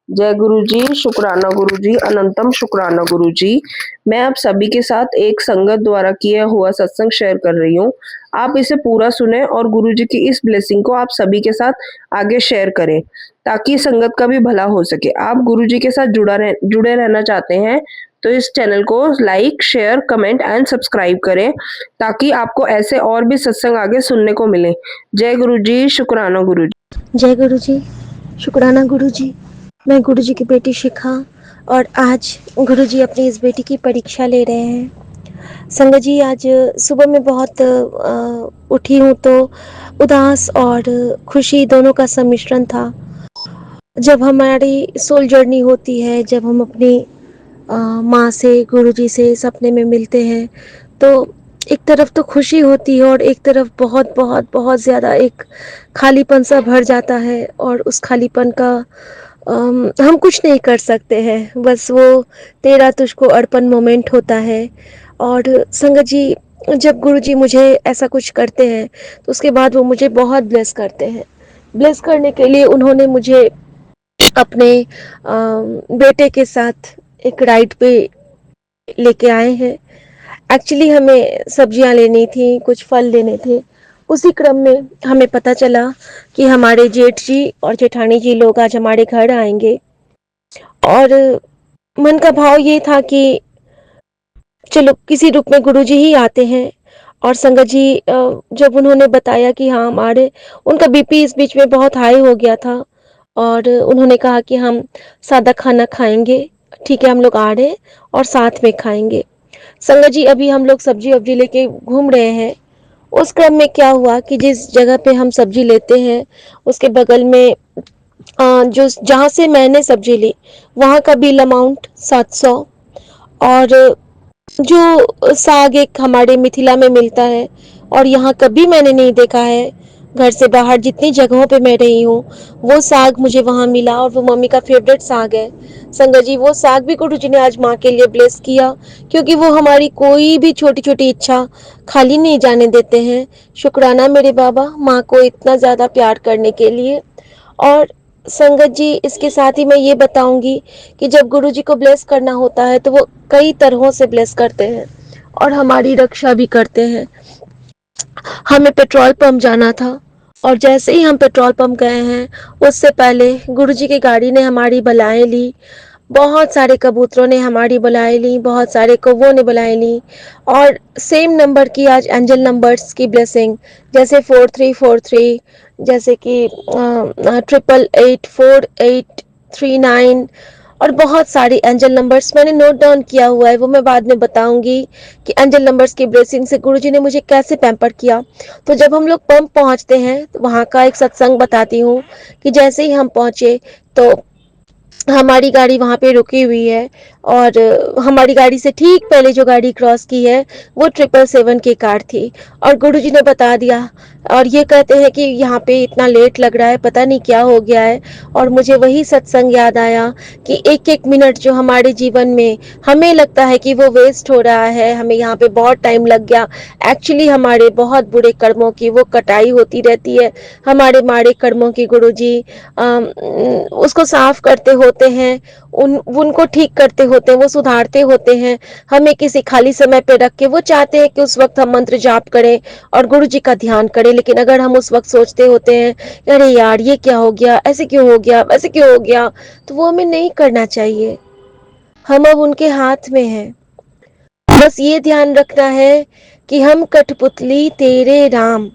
जय गुरु जी, शुक्राना गुरु जी, अनंतम शुक्राना गुरु जी। मैं आप सभी के साथ एक संगत द्वारा किया हुआ सत्संग शेयर कर रही हूँ। आप इसे पूरा सुने और गुरु जी की इस ब्लेसिंग को आप सभी के साथ आगे शेयर करें, ताकि संगत का भी भला हो सके। आप गुरु जी के साथ जुड़े रहना चाहते हैं, तो इस चैनल को like, share, comment and subscribe करें, ताकि आपको ऐसे और भी सत्संग आगे सुनने को मिले। जय गुरु जी, शुक्राना गुरु जी। जय गुरु जी, शुक्राना गुरु जी। मैं गुरु जी की बेटी शिखा और आज गुरु जी अपनी इस बेटी की परीक्षा ले रहे हैं। संगत जी, आज सुबह में बहुत उठी हूँ तो उदास और खुशी दोनों का सम्मिश्रण था। जब हमारी सोल जर्नी होती है, जब हम अपनी माँ से, गुरु जी से सपने में मिलते हैं, तो एक तरफ तो खुशी होती है और एक तरफ बहुत बहुत बहुत ज़्यादा एक खालीपन सा भर जाता है और उस खालीपन का हम कुछ नहीं कर सकते हैं। बस वो तेरा तुझको अर्पण मोमेंट होता है। और संगत जी, जब गुरु जी मुझे ऐसा कुछ करते हैं तो उसके बाद वो मुझे बहुत ब्लेस करते हैं। ब्लेस करने के लिए उन्होंने मुझे अपने बेटे के साथ एक राइड पे लेके आए हैं। एक्चुअली हमें सब्जियां लेनी थी, कुछ फल लेने थे। उसी क्रम में हमें पता चला कि हमारे जेठ जी और जेठानी जी लोग आज हमारे घर आएंगे और मन का भाव ये था कि चलो किसी रूप में गुरुजी ही आते हैं। और संगत जी, जब उन्होंने बताया कि हाँ हमारे, उनका बीपी इस बीच में बहुत हाई हो गया था और उन्होंने कहा कि हम सादा खाना खाएंगे, ठीक है हम लोग आ रहे हैं और साथ में खाएंगे। संगत जी, अभी हम लोग सब्जी वब्जी लेके घूम रहे हैं। उस क्रम में क्या हुआ कि जिस जगह पे हम सब्जी लेते हैं उसके बगल में जो जहाँ से मैंने सब्जी ली वहाँ का बिल अमाउंट 700। और जो साग एक हमारे मिथिला में मिलता है और यहाँ कभी मैंने नहीं देखा है, घर से बाहर जितनी जगहों पे मैं रही हूँ वो साग मुझे वहाँ मिला और वो मम्मी का फेवरेट साग है। संगत जी, वो साग भी गुरु जी ने आज माँ के लिए ब्लेस किया, क्योंकि वो हमारी कोई भी छोटी छोटी इच्छा खाली नहीं जाने देते हैं। शुक्राना मेरे बाबा, माँ को इतना ज़्यादा प्यार करने के लिए। और संगत जी, इसके साथ ही मैं ये बताऊंगी कि जब गुरु जी को ब्लेस करना होता है तो वो कई तरहों से ब्लेस करते हैं और हमारी रक्षा भी करते हैं। हमें पेट्रोल पंप जाना था और जैसे ही हम पेट्रोल पंप गए हैं उससे पहले गुरु जी की गाड़ी ने हमारी बलाएं ली। बहुत सारे कबूतरों ने हमारी बुलाए ली, बहुत सारे कौवों ने बुलाए ली। और सेम नंबर की आज एंजल नंबर्स की ब्लेसिंग, जैसे 4343, जैसे कि 88884839 और बहुत सारी एंजल नंबर्स मैंने नोट डाउन किया हुआ है, वो मैं बाद में बताऊंगी कि एंजल नंबर्स की ब्लेसिंग से गुरुजी ने मुझे कैसे पैम्पर किया। तो जब हम लोग पंप पहुंचते हैं तो वहाँ का एक सत्संग बताती हूँ कि जैसे ही हम पहुंचे तो हमारी गाड़ी वहाँ पे रुकी हुई है और हमारी गाड़ी से ठीक पहले जो गाड़ी क्रॉस की है वो 777 की कार थी। और गुरुजी ने बता दिया और ये कहते हैं कि यहाँ पे इतना लेट लग रहा है, पता नहीं क्या हो गया है। और मुझे वही सत्संग याद आया कि एक एक मिनट जो हमारे जीवन में हमें लगता है कि वो वेस्ट हो रहा है, हमें यहाँ पे बहुत टाइम लग गया, एक्चुअली हमारे बहुत बुरे कर्मों की वो कटाई होती रहती है। हमारे माड़े कर्मों की गुरुजी उसको साफ करते होते हैं, उनको ठीक करते होते हैं, वो सुधारते होते हैं। हमें किसी खाली समय पे रख के वो चाहते हैं कि उस वक्त हम मंत्र जाप करें और गुरु जी का ध्यान करें, लेकिन अगर हम उस वक्त सोचते होते हैं अरे यार ये क्या हो गया, ऐसे क्यों हो गया, वैसे क्यों हो गया, तो वो हमें नहीं करना चाहिए। हम अब उनके हाथ में हैं। बस ये ध्यान रखना है कि हम कठपुतली तेरे राम,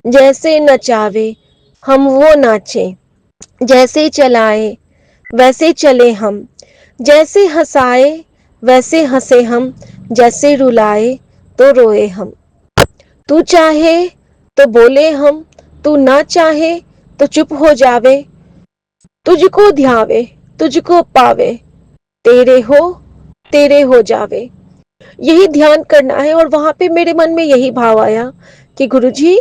जैसे नचावे हम वो नाचें, जैसे चलाए वैसे चले हम, जैसे हंसाए वैसे हंसे हम, जैसे रुलाए तो रोए हम। तू चाहे तो बोले हम, तू ना चाहे तो चुप हो जावे, तुझको ध्यावे तुझको पावे, तेरे हो जावे। यही ध्यान करना है। और वहां पे मेरे मन में यही भाव आया कि गुरुजी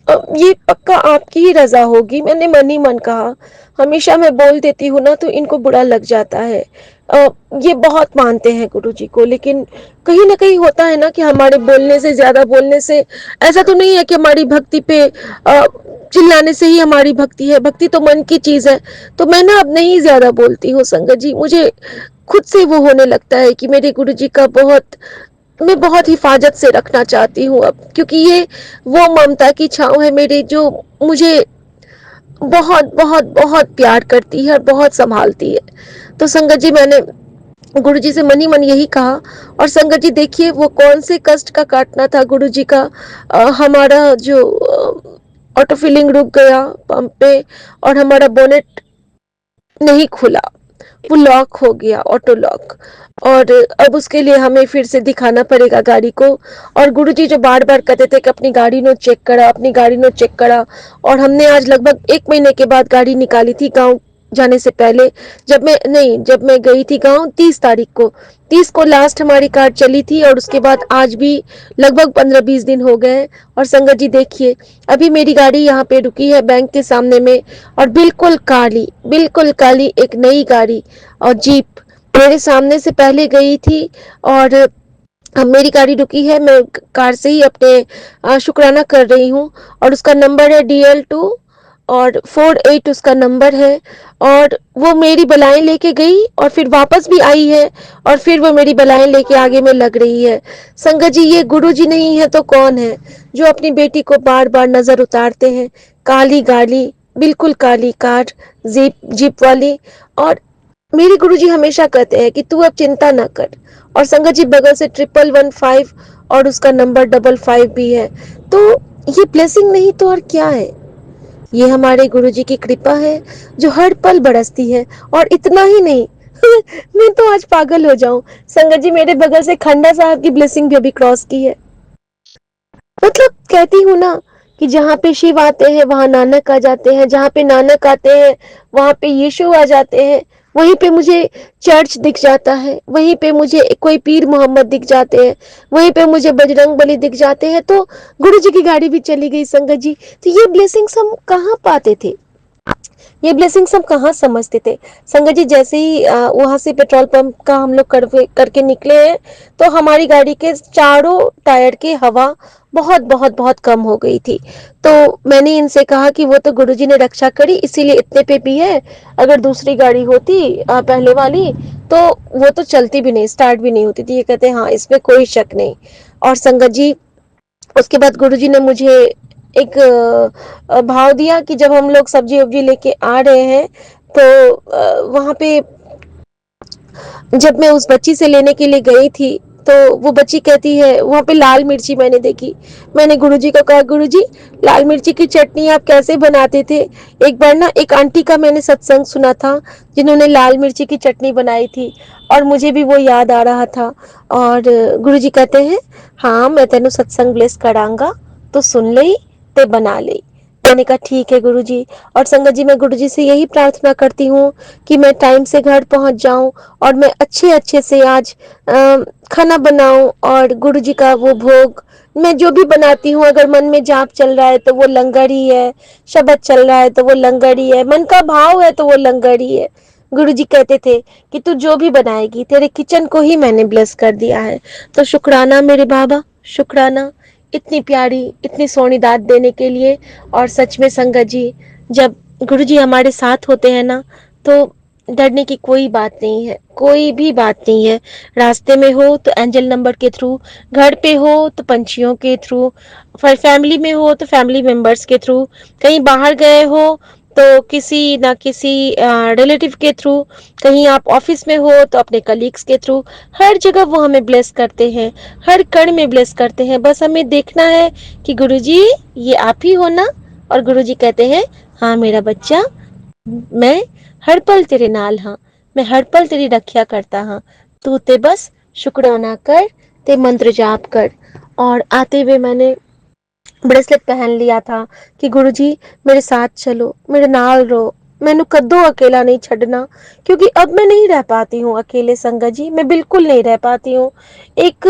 ये पक्का आपकी ही रजा होगी, मैंने मन ही मन कहा। हमेशा मैं बोल देती हूँ ना तो इनको बुरा लग जाता है। ये बहुत मानते हैं गुरुजी को, लेकिन कहीं ना कहीं होता है ना कि हमारे बोलने से, ज्यादा बोलने से, ऐसा तो नहीं है कि हमारी भक्ति पे चिल्लाने से ही हमारी भक्ति है। भक्ति तो मन की चीज है। तो मैं ना अब नहीं ज्यादा बोलती हूँ संगत जी। मुझे खुद से वो होने लगता है कि मेरे गुरुजी का मैं बहुत हिफाजत से रखना चाहती हूँ अब, क्योंकि ये वो ममता की छाँव है मेरी, जो मुझे बहुत बहुत बहुत प्यार करती है और बहुत संभालती है। तो संगत जी, मैंने गुरुजी से मन ही मन यही कहा। और संगत जी देखिए, वो कौन से कष्ट का काटना था गुरुजी का। हमारा जो ऑटो फिलिंग रुक गया पंप पे, और हमारा बोनेट नहीं खुला, वो लॉक हो गया, ऑटो लॉक। और अब उसके लिए हमें फिर से दिखाना पड़ेगा गाड़ी को। और गुरुजी जो बार बार कहते थे कि अपनी गाड़ी नो चेक करा, अपनी गाड़ी नो चेक करा। और हमने आज लगभग 1 महीने के बाद गाड़ी निकाली थी गांव जाने से पहले। जब मैं गई थी गांव 30 तारीख को, 30 को लास्ट हमारी कार चली थी। और उसके बाद आज भी लगभग 15-20 दिन हो गए। और संगत जी देखिए, अभी मेरी गाड़ी यहाँ पे रुकी है बैंक के सामने में, और बिल्कुल काली एक नई गाड़ी और जीप मेरे सामने से पहले गई थी। और अब मेरी गाड़ी रुकी है, मैं कार से ही अपने शुक्राना कर रही हूँ। और उसका नंबर है DL2 और 48 उसका नंबर है। और वो मेरी बलाएं लेके गई और फिर वापस भी आई है, और फिर वो मेरी बलाएं लेके आगे में लग रही है। संगत जी, ये गुरु जी नहीं है तो कौन है, जो अपनी बेटी को बार बार नजर उतारते हैं। काली गाड़ी, बिल्कुल काली कार, जीप वाली। और मेरे गुरुजी हमेशा कहते हैं कि तू अब चिंता ना कर। और संगत जी बगल से 1115 और उसका नंबर 55 भी है। तो ये ब्लेसिंग नहीं तो और क्या है। ये हमारे गुरुजी की कृपा है जो हर पल बरसती है। और इतना ही नहीं मैं तो आज पागल हो जाऊं। संगत जी, मेरे बगल से खंडा साहब की ब्लेसिंग भी अभी क्रॉस की है। मतलब कहती हूँ ना कि जहाँ पे शिव आते हैं वहां नानक आ जाते हैं, जहाँ पे नानक आते हैं वहां पे यीशु आ जाते हैं। वहीं पे मुझे चर्च दिख जाता है, वहीं पे मुझे कोई पीर मोहम्मद दिख जाते हैं, वहीं पे मुझे बजरंग बली दिख जाते हैं। तो गुरु जी की गाड़ी भी चली गई संगत जी। तो ये ब्लेसिंग्स हम कहाँ पाते थे, ये ब्लेसिंग्स हम कहाँ समझते थे। संगत जी जैसे ही वहां से पेट्रोल पंप का हम लोग करके निकले हैं, तो हमारी गाड़ी के चारों टायर की हवा बहुत बहुत बहुत कम हो गई थी। तो मैंने इनसे कहा कि वो तो गुरुजी ने रक्षा करी इसीलिए इतने पे भी है। अगर दूसरी गाड़ी होती पहले वाली, तो वो तो चलती भी नहीं, स्टार्ट भी नहीं होती थी। ये कहते हैं हाँ, इसमें कोई शक नहीं। और संगत जी उसके बाद गुरुजी ने मुझे एक भाव दिया कि जब हम लोग सब्जी वब्जी लेके आ रहे हैं, तो वहां पे जब मैं उस बच्ची से लेने के लिए गई थी, तो वो बच्ची कहती है, वहां पे लाल मिर्ची मैंने देखी। मैंने गुरुजी को कहा, गुरुजी लाल मिर्ची की चटनी आप कैसे बनाते थे। एक बार ना एक आंटी का मैंने सत्संग सुना था जिन्होंने लाल मिर्ची की चटनी बनाई थी, और मुझे भी वो याद आ रहा था। और गुरुजी कहते हैं, हाँ मैं तेनों सत्संग ब्लेस करांगा, तो सुन ले ते बना ले। मैंने कहा ठीक है गुरुजी। और संगत जी, मैं गुरुजी से यही प्रार्थना करती हूँ कि मैं टाइम से घर पहुंच जाऊं, और मैं अच्छे से आज खाना बनाऊं, और गुरुजी का वो भोग मैं जो भी बनाती हूँ, अगर मन में जाप चल रहा है तो वो लंगर ही है, शब्द चल रहा है तो वो लंगर ही है, मन का भाव है तो वो लंगर ही है। गुरुजी कहते थे कि तू जो भी बनाएगी, तेरे किचन को ही मैंने ब्लेस कर दिया है। तो शुक्राना मेरे बाबा, शुक्राना इतनी प्यारी, इतनी सोनी दात देने के लिए। और सच में संगत जी, जब गुरुजी हमारे साथ होते हैं ना, तो डरने की कोई बात नहीं है, कोई भी बात नहीं है। रास्ते में हो तो एंजल नंबर के थ्रू, घर पे हो तो पंछियों के थ्रू, फैमिली में हो तो फैमिली मेंबर्स के थ्रू, कहीं बाहर गए हो तो किसी ना किसी रिलेटिव के थ्रू, कहीं आप ऑफिस में हो तो अपने कलीग्स के थ्रू, हर जगह वो हमें ब्लेस करते हैं, हर कण में ब्लेस करते हैं। बस हमें देखना है कि गुरुजी ये आप ही हो ना। और गुरुजी कहते हैं, हाँ मेरा बच्चा, मैं हर पल तेरे नाल हाँ, मैं हर पल तेरी रक्षा करता हाँ, तू ते बस शुक्राना कर, ते मंत्र जाप कर। और आते हुए मैंने ब्रेसलेट पहन लिया था कि गुरुजी मेरे साथ चलो, मेरे नाल रहो, मैनू कदों अकेला नहीं छड़ना। क्योंकि अब मैं नहीं रह पाती हूँ अकेले संगत जी, मैं बिल्कुल नहीं रह पाती हूँ। एक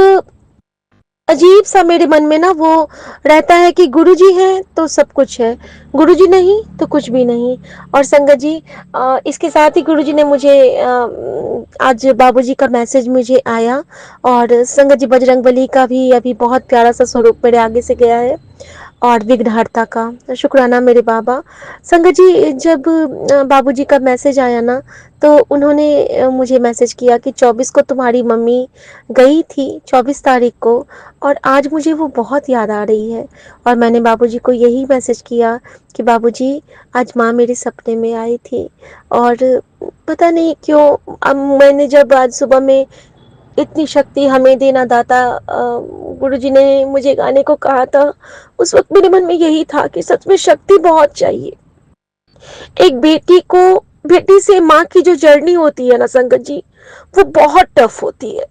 अजीब सा मेरे मन में ना वो रहता है कि गुरुजी हैं तो सब कुछ है, गुरुजी नहीं तो कुछ भी नहीं। और संगत जी, इसके साथ ही गुरुजी ने मुझे आज बाबूजी का मैसेज मुझे आया, और संगत जी बजरंगबली का भी अभी बहुत प्यारा सा स्वरूप मेरे आगे से गया है, और विघ्नहर्ता का शुक्राना मेरे बाबा। संगत जी, जब बाबूजी का मैसेज आया ना, तो उन्होंने मुझे मैसेज किया कि 24 को तुम्हारी मम्मी गई थी, 24 तारीख को, और आज मुझे वो बहुत याद आ रही है। और मैंने बाबूजी को यही मैसेज किया कि बाबूजी, आज माँ मेरे सपने में आई थी, और पता नहीं क्यों मैंने जब आज सुबह में इतनी शक्ति हमें देना दाता गुरुजी ने मुझे गाने को कहा था, उस वक्त मेरे मन में यही था कि सच में शक्ति बहुत चाहिए। एक बेटी से माँ की जो जर्नी होती है ना संगत जी, वो बहुत टफ होती है।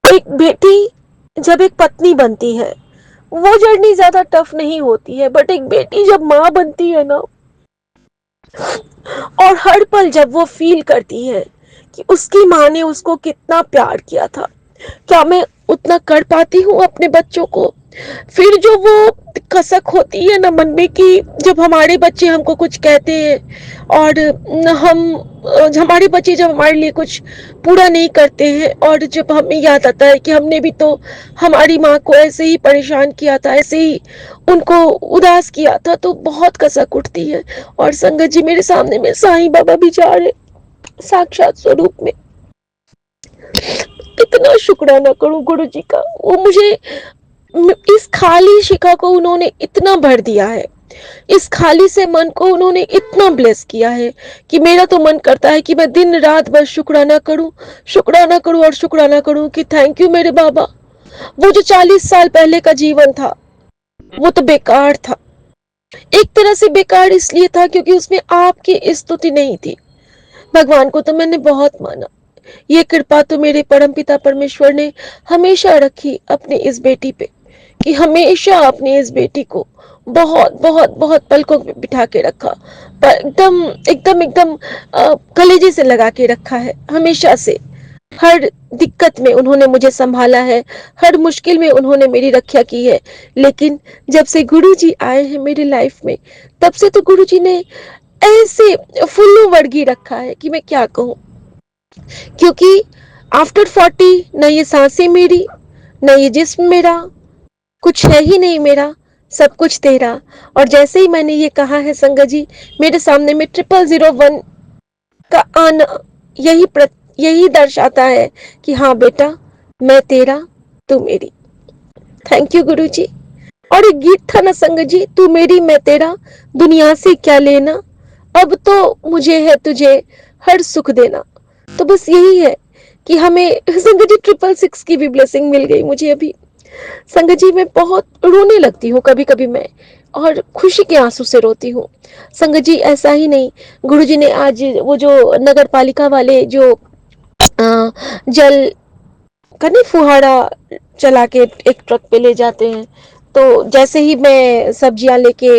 एक बेटी जब एक पत्नी बनती है, वो जर्नी ज्यादा टफ नहीं होती है, बट एक बेटी जब माँ बनती है ना, और हर पल जब वो फील करती है कि उसकी माँ ने उसको कितना प्यार किया था, क्या मैं उतना कर पाती हूँ अपने बच्चों को? फिर जो वो कसक होती है ना मन में कि जब हमारे बच्चे हमको कुछ कहते हैं, और हमारे बच्चे जब हमारे लिए कुछ पूरा नहीं करते हैं, और जब हमें याद आता है कि हमने भी तो हमारी माँ को ऐसे ही परेशान किया था, ऐसे ही उनको उदास किया था, तो बहुत कसक उठती है। और संगत जी, मेरे सामने में साईं बाबा भी जा रहे साक्षात स्वरूप में। कितना शुक्राना करूं गुरु जी का, वो मुझे इस खाली शिखा को उन्होंने इतना भर दिया है, इस खाली से मन को उन्होंने इतना ब्लेस किया है कि मेरा तो मन करता है कि मैं दिन रात बस शुक्राना करूं, शुक्राना करूं और शुक्राना करूं कि थैंक यू मेरे बाबा। वो जो 40 साल पहले का जीवन था, वो तो बेकार था। एक तरह से बेकार इसलिए था क्योंकि उसमें आपकी स्तुति नहीं थी। भगवान को तो मैंने बहुत माना, ये कृपा तो मेरे परमपिता परमेश्वर ने हमेशा रखी अपनी इस बेटी पे, कि हमेशा अपनी इस बेटी को बहुत बहुत बहुत पलकों पे बिठा के रखा, पर एकदम एकदम एकदम कलेजे से लगा के रखा है हमेशा से। हर दिक्कत में उन्होंने मुझे संभाला है, हर मुश्किल में उन्होंने मेरी रक्षा की है। लेकिन जब से गुरुजी आए हैं मेरी लाइफ में, तब से तो गुरुजी ने ऐसे फुल्लू वर्गी रखा है कि मैं क्या कहूँ। क्योंकि आफ्टर 40 न ये सांसें मेरी, न ये जिस्म मेरा, कुछ है ही नहीं मेरा, सब कुछ तेरा। और जैसे ही मैंने ये कहा है संगत जी, मेरे सामने में 0001 का आना यही दर्शाता है कि हाँ बेटा, मैं तेरा, तू मेरी। थैंक यू गुरु जी। और एक गीत था ना संगत जी, तू मेरी मैं तेरा, दुनिया से क्या लेना, अब तो मुझे है तुझे हर सुख देना। तो बस यही है कि हमें संगत जी 666 की भी ब्लेसिंग मिल गई मुझे अभी। संगत जी, मैं बहुत रोने लगती हूँ कभी कभी मैं, और खुशी के आंसू से रोती हूँ। संगत जी, ऐसा ही नहीं, गुरुजी ने आज वो जो नगर पालिका वाले जो जल का नहीं फुहारा चला के एक ट्रक पे ले जाते हैं, तो जैसे ही मैं सब्जियां लेके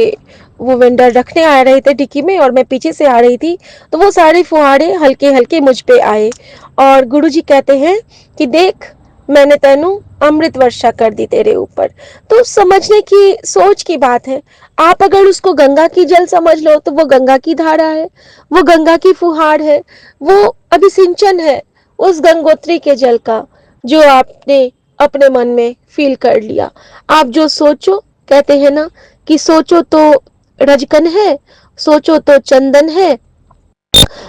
वो वेंडर रखने आ रहे थे डिक्की में, और मैं पीछे से आ रही थी, तो वो सारे फुहारे हल्के हल्के मुझ पे आए, और गुरुजी कहते हैं कि देख, मैंने तेनू अमृत वर्षा कर दी तेरे ऊपर। तो समझने की सोच की बात है। आप अगर उसको गंगा की जल समझ लो तो वो गंगा की धारा है, वो गंगा की फुहार है, वो अभिसिंचन है उस गंगोत्री के जल का, जो आपने अपने मन में फील कर लिया। आप जो सोचो, कहते हैं ना कि सोचो तो रजकन है, सोचो तो चंदन है,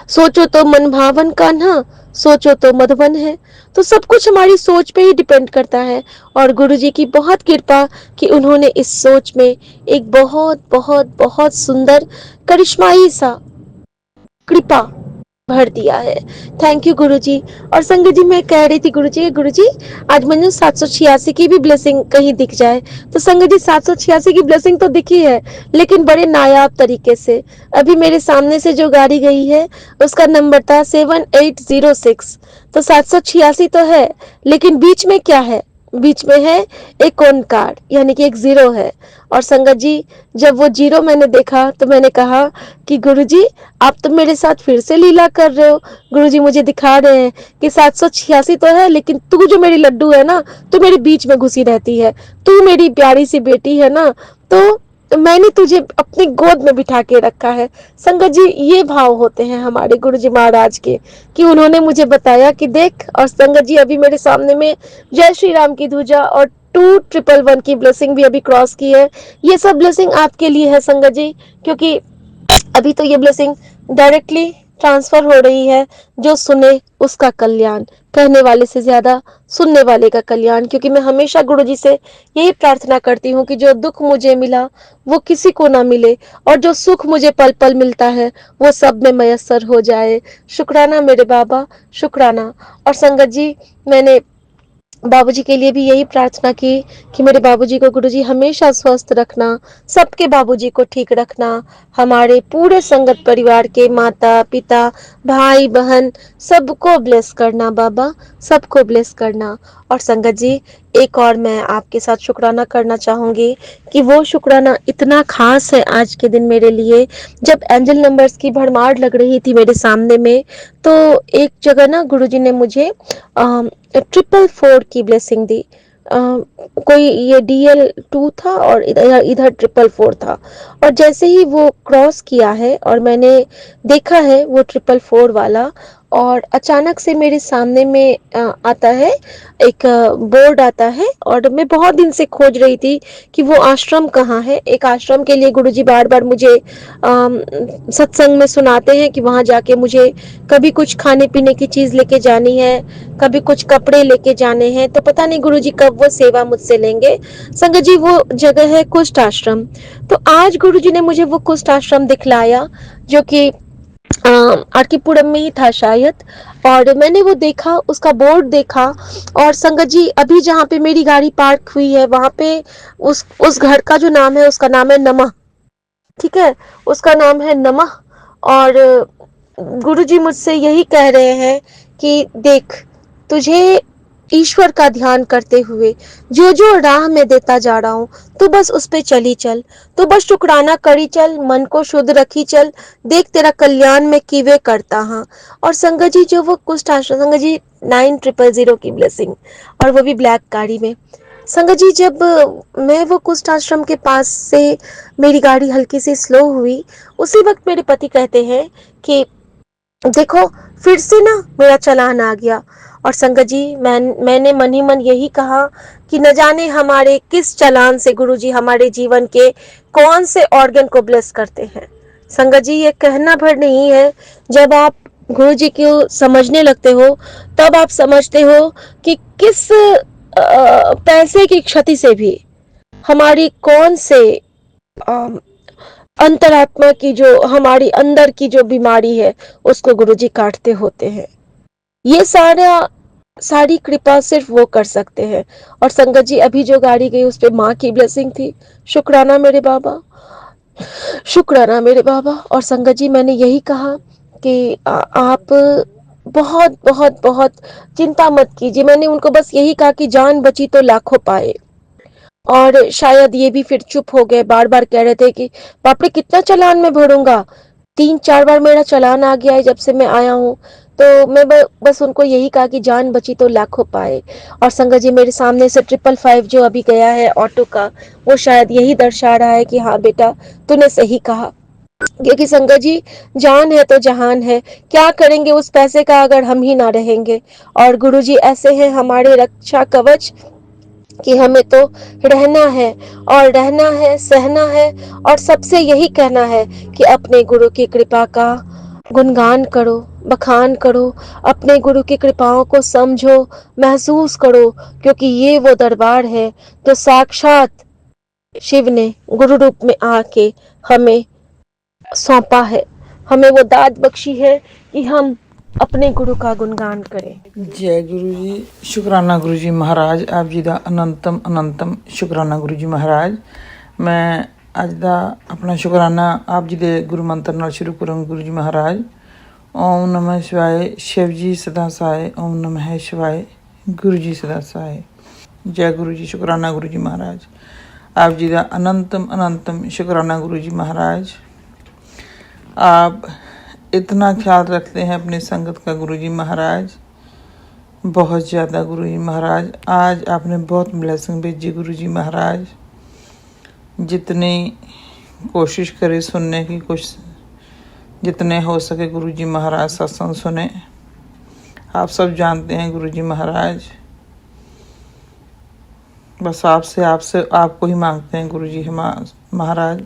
सोचो तो मन भावन कान्हा, सोचो तो मधुबन है। तो सब कुछ हमारी सोच पे ही डिपेंड करता है। और गुरुजी की बहुत कृपा कि उन्होंने इस सोच में एक बहुत बहुत बहुत सुंदर करिश्माई सा कृपा भर दिया है। थैंक यू गुरुजी। और संगत जी, मैं कह रही थी गुरुजी आज मुझे 786 की भी ब्लेसिंग कहीं दिख जाए। तो संगत जी, 786 की ब्लेसिंग तो दिखी है, लेकिन बड़े नायाब तरीके से। अभी मेरे सामने से जो गाड़ी गई है उसका नंबर था 7806। तो 786 तो है, लेकिन बीच में क्या है बीच में है एक ओंकार, यानी कि एक जीरो है। और संगत जी, जब वो जीरो मैंने देखा तो मैंने कहा कि गुरुजी, आप तो मेरे साथ फिर से लीला कर रहे हो। गुरुजी मुझे दिखा रहे हैं कि 786 तो है, लेकिन तू जो मेरी लड्डू है ना, तू मेरे बीच में घुसी रहती है, तू मेरी प्यारी सी बेटी है ना, तो मैंने तुझे अपनी गोद में बिठा के रखा है। संगत जी, ये भाव होते हैं हमारे गुरुजी महाराज के, कि उन्होंने मुझे बताया कि देख। और संगत जी, अभी मेरे सामने में जय श्री राम की ध्वजा और 2111 की ब्लेसिंग भी अभी क्रॉस की है। ये सब ब्लेसिंग आपके लिए है संगत जी, क्योंकि अभी तो ये ब्लेसिंग डायरेक्टली ट्रांसफर हो रही है। जो सुने उसका कल्याण, कहने वाले से ज्यादा सुनने वाले का कल्याण। क्योंकि मैं हमेशा गुरुजी से यही प्रार्थना करती हूँ कि जो दुख मुझे मिला वो किसी को ना मिले, और जो सुख मुझे पल पल मिलता है वो सब में मयस्सर हो जाए। शुक्राना मेरे बाबा, शुक्राना। और संगत जी, मैंने बाबूजी के लिए भी यही प्रार्थना की कि मेरे बाबूजी को गुरुजी हमेशा स्वस्थ रखना, सबके बाबूजी को ठीक रखना, हमारे पूरे संगत परिवार के माता पिता भाई बहन सबको ब्लेस करना बाबा, सबको ब्लेस करना। और संगत जी, एक और मैं आपके साथ शुक्राना करना चाहूंगी कि वो शुक्राना इतना खास है आज के दिन मेरे लिए। जब एंजल नंबर्स की भरमार लग रही थी मेरे सामने में, तो एक जगह ना गुरुजी ने मुझे 444 की ब्लेसिंग दी। कोई ये DL2 था और इधर इधर 444 था। और जैसे ही वो क्रॉस किया है और मैंने देखा है वो 444 वाला, और अचानक से मेरे सामने में आता है एक बोर्ड आता है। और मैं बहुत दिन से खोज रही थी कि वो आश्रम कहाँ है। एक आश्रम के लिए गुरुजी बार बार मुझे सत्संग में सुनाते हैं कि वहां जाके मुझे कभी कुछ खाने पीने की चीज लेके जानी है, कभी कुछ कपड़े लेके जाने हैं। तो पता नहीं गुरुजी कब वो सेवा मुझसे लेंगे। संगत जी, वो जगह है कुष्ठ आश्रम। तो आज गुरुजी ने मुझे वो कुष्ठ आश्रम दिखलाया, जो कि आरकीपुरम में ही था शायद। और मैंने वो देखा, उसका बोर्ड देखा। और संगत जी, अभी जहाँ पे मेरी गाड़ी पार्क हुई है वहां पे उस घर का जो नाम है, उसका नाम है नमः। ठीक है, उसका नाम है नमः। और गुरुजी मुझसे यही कह रहे हैं कि देख, तुझे ईश्वर का ध्यान करते हुए जो जो राह में देता जा रहा हूँ, तू बस उस पे चली चल, तू बस शुक्राना करी चल, मन को शुद्ध रखी चल, देख तेरा कल्याण मैं किवे करता। हाँ। और संगत जी, जो वो कुष्ठ आश्रम, संगत जी 9000 की ब्लेसिंग, और वो भी ब्लैक गाड़ी में। संगत जी, जब मैं वो कुष्ठ आश्रम के पास से मेरी गाड़ी हल्की सी स्लो हुई, उसी वक्त मेरे पति कहते हैं कि देखो, फिर से ना मेरा चालान आ गया। और संगत जी, मैंने मन ही मन यही कहा कि न जाने हमारे किस चालान से गुरुजी हमारे जीवन के कौन से ऑर्गन को ब्लेस करते हैं। संगत जी, ये कहना भर नहीं है, जब आप गुरुजी को समझने लगते हो तब आप समझते हो कि किस पैसे की क्षति से भी हमारी कौन से अंतरात्मा की, जो हमारी अंदर की जो बीमारी है, उसको गुरुजी काटते होते हैं। ये सारी कृपा सिर्फ वो कर सकते हैं। और संगत जी, अभी जो गाड़ी गई उस पे माँ की ब्लेसिंग थी। शुक्राना मेरे बाबा, शुक्राना मेरे बाबा। और संगत जी, मैंने यही कहा कि आप बहुत बहुत बहुत चिंता मत कीजिए। मैंने उनको बस यही कहा कि जान बची तो लाखों पाए। और शायद ये भी फिर चुप हो गए। बार बार कह रहे थे कि बाप रे, कितना चालान मैं भरूंगा। 3-4 बार मेरा चालान आ गया है जब से मैं आया हूँ। तो मैं बस उनको यही कहा कि जान बची तो लाखों पाए। और संगत जी, मेरे सामने से 555 जो अभी गया है ऑटो का, वो शायद यही दर्शा रहा है कि हाँ बेटा, तूने सही कहा। क्योंकि संगत जी, जान है तो जहान है, क्या करेंगे उस पैसे का अगर हम ही ना रहेंगे। और गुरुजी ऐसे हैं हमारे रक्षा कवच कि हमें तो रहना है, और रहना है, सहना है, और सबसे यही कहना है कि अपने गुरु की कृपा का गुणगान करो, बखान करो, अपने गुरु की कृपाओं को समझो, महसूस करो। क्योंकि ये वो दरबार है जो साक्षात शिव ने गुरु रूप में आके हमें सौंपा है, हमें वो दाद बख्शी है कि हम अपने गुरु का गुणगान करें। जय गुरु जी। शुक्राना गुरु जी महाराज, आप जी ਦਾ ਅਨੰਤਮ ਸ਼ੁਕਰਾਨਾ ਗੁਰੂ ਜੀ ਮਹਾਰਾਜ। ਮੈਂ ਅੱਜ ਦਾ ਆਪਣਾ ਸ਼ੁਕਰਾਨਾ ਆਪ ਜੀ ਦੇ ਗੁਰੂ ਮੰਤਰ ਨਾਲ ਸ਼ੁਰੂ ਕਰਾਂ। ਗੁਰੂ ਜੀ ਮਹਾਰਾਜ, ਓਮ ਨਮः शिवाय, शिव जी सदा साए, ओम नमः शिवाय, गुरु जी सदा साए। जय गुरु जी। शुक्राना गुरु जी महाराज, आप जी का अनंतम शुक्राना गुरु जी महाराज। आप इतना ख्याल रखते हैं अपनी संगत का गुरु जी महाराज, बहुत ज़्यादा गुरु जी महाराज। आज आपने बहुत ब्लेसिंग भेजी गुरु जी महाराज। जितनी कोशिश करी सुनने की, कुछ जितने हो सके गुरु जी महाराज सत्संग सुने। आप सब जानते हैं गुरु जी महाराज, बस आपसे आपको ही मांगते हैं गुरु जी महाराज।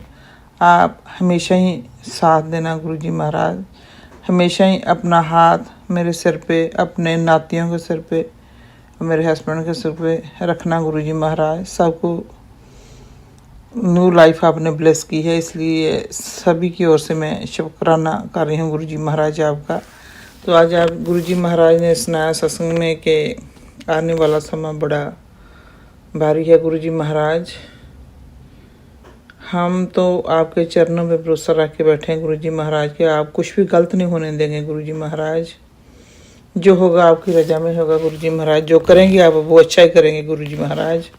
आप हमेशा ही साथ देना गुरु जी महाराज, हमेशा ही अपना हाथ मेरे सिर पे, अपने नातियों के सिर पे, मेरे हस्बैंड के सिर पे रखना गुरु जी महाराज। सबको न्यू लाइफ आपने ब्लेस की है, इसलिए सभी की ओर से मैं शुक्राना कर रही हूँ गुरु जी महाराज आपका। तो आज आप गुरु जी महाराज ने सुनाया सत्संग में कि आने वाला समय बड़ा भारी है गुरु जी महाराज। हम तो आपके चरणों में भरोसा रख के बैठे हैं गुरु जी महाराज के, आप कुछ भी गलत नहीं होने देंगे गुरु जी महाराज। जो होगा आपकी रजा में होगा गुरु जी महाराज, जो करेंगे आप वो अच्छा ही करेंगे गुरु जी महाराज।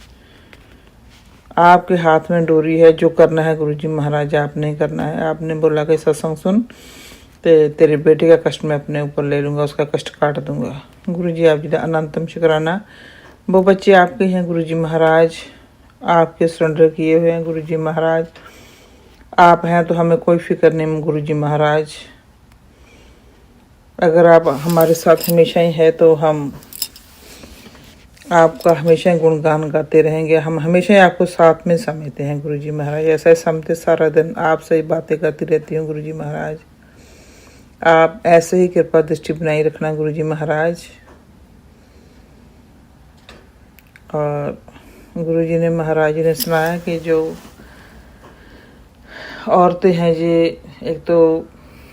आपके हाथ में डोरी है, जो करना है गुरु जी महाराज आपने करना है। आपने बोला कि सत्संग सुन तेरे बेटे का कष्ट मैं अपने ऊपर ले लूँगा, उसका कष्ट काट दूंगा। गुरु जी आप जी का अनंतम शुक्राना। वो बच्चे आपके हैं गुरु जी महाराज, आपके सरेंडर किए हुए हैं गुरु जी महाराज। आप हैं तो हमें कोई फिक्र नहीं गुरु जी महाराज। अगर आप हमारे साथ हमेशा ही है तो हम आपका हमेशा ही गुणगान गाते रहेंगे। हम हमेशा ही आपको साथ में समझते हैं गुरु जी महाराज। ऐसा ही समझते सारा दिन आपसे ही बातें करती रहती हूँ गुरु जी महाराज। आप ऐसे ही कृपा दृष्टि बनाई रखना गुरु जी महाराज। और गुरु जी ने महाराज जी ने सुनाया कि जो औरतें हैं जी, एक तो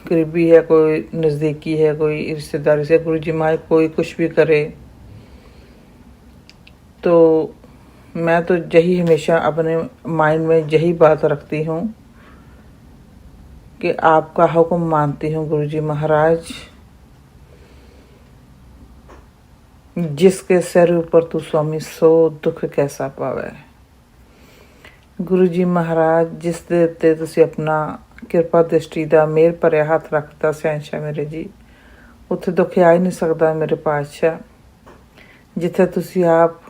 करीबी है, कोई नज़दीकी है, कोई रिश्तेदारी से, गुरु जी महाराज कोई कुछ भी करे तो मैं तो यही हमेशा अपने माइंड में यही बात रखती हूँ कि आपका हुक्म मानती हूँ गुरु जी महाराज। जिसके सिर ऊपर तू स्वामी सो दुख कैसा पावे। गुरु जी महाराज जिस दे उत्ते तुसी अपना किरपा दृष्टि दा मेल भरिया हथ रखता शहनशाह मेरे जी, उत्थे दुख आ ही नहीं सकता मेरे पातशाह। जिथे तुसी आप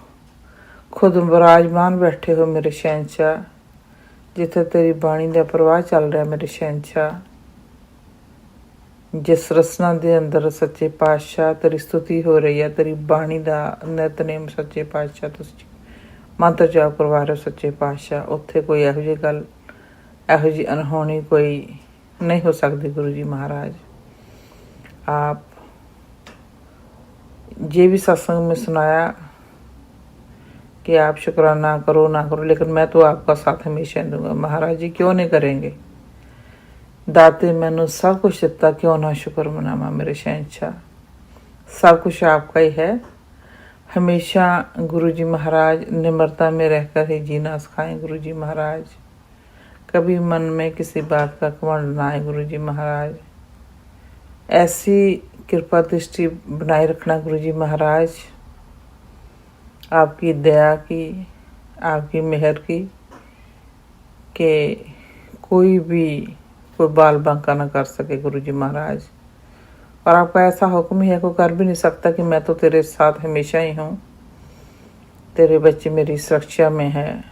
खुद विराजमान बैठे हो मेरे शहनशाह, जिथे तेरी बाणी का प्रवाह चल रहा मेरे शहनशाह, जिस रसना दे अंदर सच्चे पातशाह तेरी स्तुति हो रही है, तेरी बाणी का नितनेम सच्चे पातशाह तुसी मंत्र जाप करवा रहे हो सच्चे पातशाह, उत्थे कोई इहो जी गल, इहो जी अनहोनी कोई नहीं हो सकती गुरु जी महाराज। आप ये भी सत्संग में सुनाया कि आप शुक्राना करो ना करो, लेकिन मैं तो आपका साथ हमेशा दूंगा। महाराज जी क्यों नहीं करेंगे, दाते मैनू सब कुछ दिता, क्यों ना शुक्र मनावा मेरे शहनशाह। सब कुछ आपका ही है। हमेशा गुरु जी महाराज निम्रता में रहकर ही जीना सिखाएं गुरु जी महाराज। कभी मन में किसी बात का घमंड ना आए गुरु जी महाराज। ऐसी कृपा दृष्टि बनाए रखना गुरु जी महाराज, आपकी दया की, आपकी मेहर की, कि कोई बाल बांका ना कर सके गुरु जी महाराज। और आपका ऐसा हुक्म ही है, कोई कर भी नहीं सकता कि मैं तो तेरे साथ हमेशा ही हूँ, तेरे बच्चे मेरी सुरक्षा में है।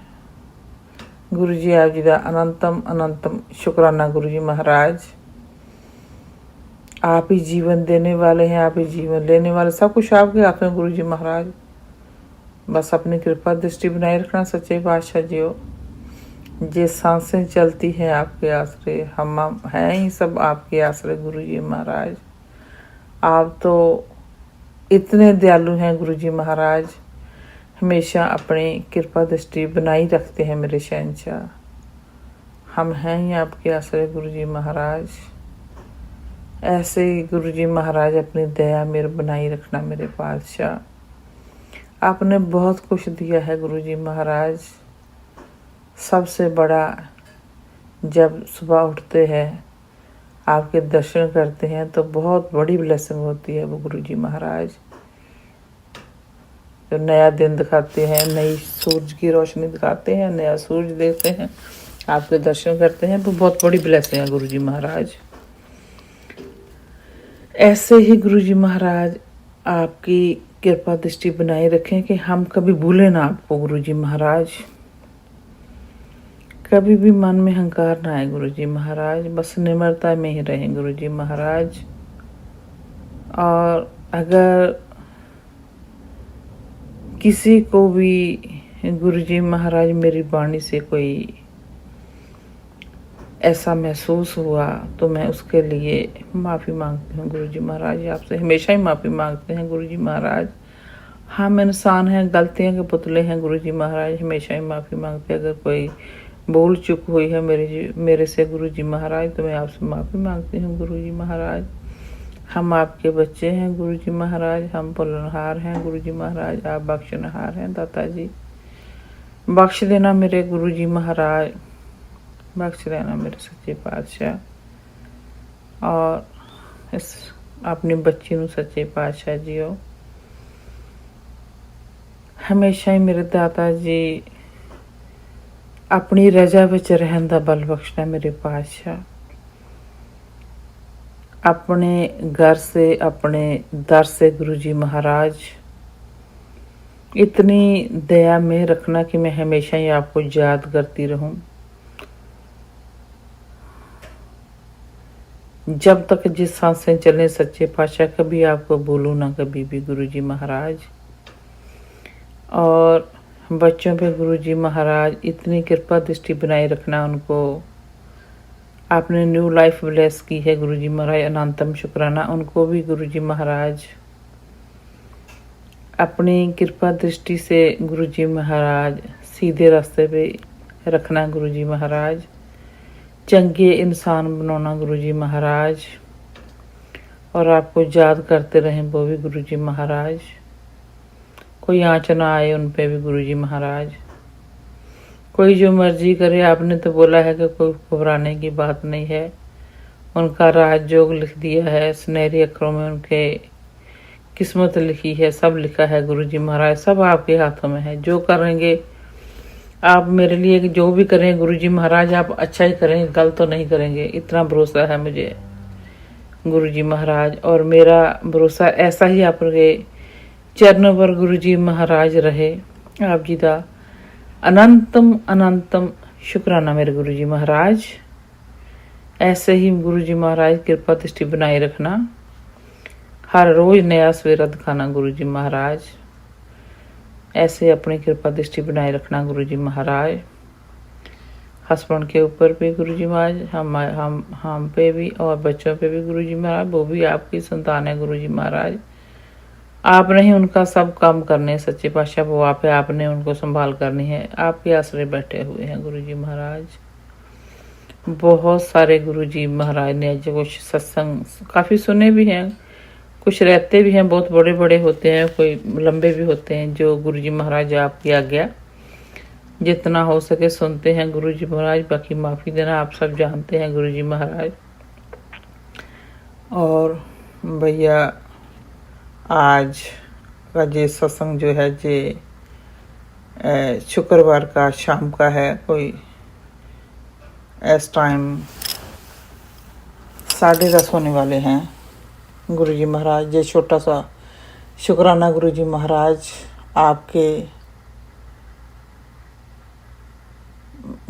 गुरु जी आप जी का अनंतम शुक्राना गुरु जी महाराज। आप ही जीवन देने वाले हैं, आप ही जीवन लेने वाले, सब कुछ आपके हाथ में गुरु जी महाराज। बस अपनी कृपा दृष्टि बनाए रखना सच्चे पातशाह जी हो। ये सांसें चलती हैं आपके आसरे, हम हैं ही सब आपके आसरे गुरु जी महाराज। आप तो इतने दयालु हैं गुरु जी महाराज, हमेशा अपनी कृपा दृष्टि बनाई रखते हैं मेरे शहनशाह। हम हैं ही आपके आसरे गुरु जी महाराज। ऐसे ही गुरु जी महाराज अपनी दया मेरे बनाई रखना मेरे पातशाह। आपने बहुत कुछ दिया है गुरु जी महाराज। सबसे बड़ा जब सुबह उठते हैं आपके दर्शन करते हैं तो बहुत बड़ी ब्लेसिंग होती है वो गुरु जी महाराज। जो नया दिन दिखाते हैं, नई सूरज की रोशनी दिखाते हैं, नया सूरज देखते हैं, आपके दर्शन करते हैं, वो बहुत बड़ी ब्लेसिंग है गुरुजी महाराज। ऐसे ही गुरुजी महाराज आपकी कृपा दृष्टि बनाए रखें कि हम कभी भूलें ना आपको गुरुजी महाराज। कभी भी मन में अहंकार ना आए गुरुजी महाराज, बस निम्रता में ही रहें गुरुजी महाराज। और अगर किसी को भी गुरुजी महाराज मेरी वाणी से कोई ऐसा महसूस हुआ तो मैं उसके लिए माफ़ी मांगती हूँ गुरुजी महाराज। आपसे हमेशा ही माफ़ी मांगते हैं गुरुजी महाराज। हम इंसान हैं, गलतियों के पुतले हैं गुरुजी महाराज, हमेशा ही माफ़ी मांगते हैं। अगर कोई भूल चूक हुई है मेरे से गुरुजी महाराज तो मैं आपसे माफ़ी मांगती हूँ गुरुजी महाराज। हम आपके बच्चे हैं गुरुजी महाराज, हम पालनहार हैं गुरुजी महाराज, आप बख्शनहार हैं दाता जी। बख्श देना मेरे गुरुजी महाराज, बख्श देना मेरे सच्चे पातशाह। और इस अपनी बच्ची नूं सच्चे पातशाह जीओ हमेशा ही मेरे दाता जी अपनी रजा विच रहन दा बल बख्शना मेरे पातशाह। अपने घर से, अपने दर से गुरुजी महाराज इतनी दया में रखना कि मैं हमेशा ही आपको याद करती रहूं। जब तक जिस सांसें चले सच्चे पातशाह कभी आपको भूलूं ना कभी भी गुरुजी महाराज। और बच्चों पे गुरुजी महाराज इतनी कृपा दृष्टि बनाए रखना, उनको आपने न्यू लाइफ ब्लेस की है गुरुजी महाराज, अनंतम शुक्राना उनको भी गुरुजी महाराज। अपनी कृपा दृष्टि से गुरुजी महाराज सीधे रास्ते पे रखना गुरुजी महाराज, चंगे इंसान बनाना गुरुजी महाराज। और आपको याद करते रहें वो भी गुरुजी महाराज। कोई आँच ना आए उन पे भी गुरुजी महाराज। कोई जो मर्जी करे, आपने तो बोला है कि कोई घबराने की बात नहीं है। उनका राजयोग लिख दिया है, सुनहरे अक्षरों में उनके किस्मत लिखी है, सब लिखा है गुरुजी महाराज, सब आपके हाथों में है। जो करेंगे आप मेरे लिए, जो भी करें गुरुजी महाराज आप अच्छा ही करेंगे, गलत तो नहीं करेंगे, इतना भरोसा है मुझे गुरुजी महाराज। और मेरा भरोसा ऐसा ही आपके चरणों पर गुरुजी महाराज रहे। आप जी दा अनंतम अनंतम शुक्राना मेरे गुरुजी महाराज। ऐसे ही गुरुजी महाराज कृपा दृष्टि बनाए रखना, हर रोज नया सवेरा दिखाना गुरुजी महाराज। ऐसे अपनी कृपा दृष्टि बनाए रखना गुरुजी महाराज। हस्बैंड के ऊपर भी गुरुजी महाराज, हम पे भी, और बच्चों पे भी गुरुजी महाराज, वो भी आपकी संतान है गुरुजी महाराज। आप नहीं उनका सब काम करने सच्चे पातशाह, वो आप है, आपने उनको संभाल करनी है। आपके आसरे बैठे हुए हैं गुरुजी महाराज। बहुत सारे गुरुजी महाराज ने जो कुछ सत्संग काफ़ी सुने भी हैं, कुछ रहते भी हैं, बहुत बड़े बड़े होते हैं, कोई लंबे भी होते हैं। जो गुरुजी महाराज आपकी आज्ञा जितना हो सके सुनते हैं गुरुजी महाराज। बाकी माफ़ी देना, आप सब जानते हैं गुरुजी महाराज। और भैया आज का ये सत्संग जो है ये शुक्रवार का शाम का है, कोई इस टाइम 10:30 होने वाले हैं गुरुजी महाराज। ये छोटा सा शुक्राना गुरुजी महाराज आपके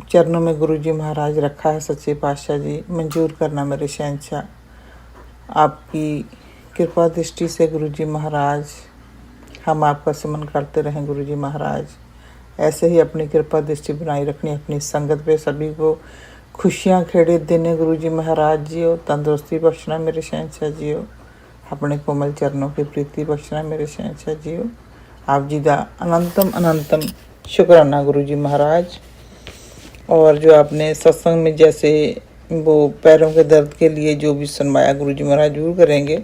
चरणों में गुरुजी महाराज रखा है सच्चे पातशाह जी, मंजूर करना मेरे शहंशाह। आपकी कृपा दृष्टि से गुरुजी महाराज हम आपका सिमरन करते रहें गुरुजी महाराज। ऐसे ही अपनी कृपा दृष्टि बनाई रखनी, अपनी संगत पे सभी को खुशियाँ खेड़े देने गुरुजी महाराज जी हो। तंदुरुस्ती बख्शना मेरे शहंशाह जी हो। अपने कोमल चरणों की प्रीति बख्शना मेरे शहंशाह जी हो। आप जी दा अनंतम अनंतम शुक्राना गुरुजी महाराज। और जो आपने सत्संग में जैसे वो पैरों के दर्द के लिए जो भी सुनवाया गुरुजी महाराज जरूर करेंगे।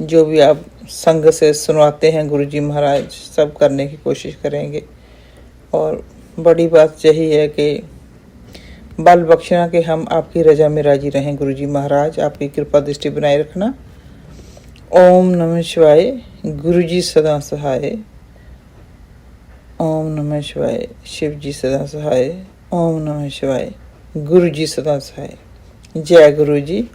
जो भी आप संग से सुनवाते हैं गुरुजी महाराज सब करने की कोशिश करेंगे। और बड़ी बात यही है कि बल बख्शना कि हम आपकी रजा में राजी रहें गुरुजी महाराज। आपकी कृपा दृष्टि बनाए रखना। ओम नमः शिवाय। गुरुजी सदा सहाय। ओम नमः शिवाय। शिव जी सदा सहाय। ओम नमः शिवाय। गुरु जी सदा सहाय। जय गुरु जी।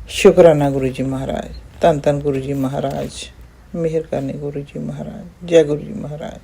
शुक्राना गुरु जी महाराज। धन धन गुरु जी महाराज। मेहर करने गुरु जी महाराज। जय गुरु जी महाराज।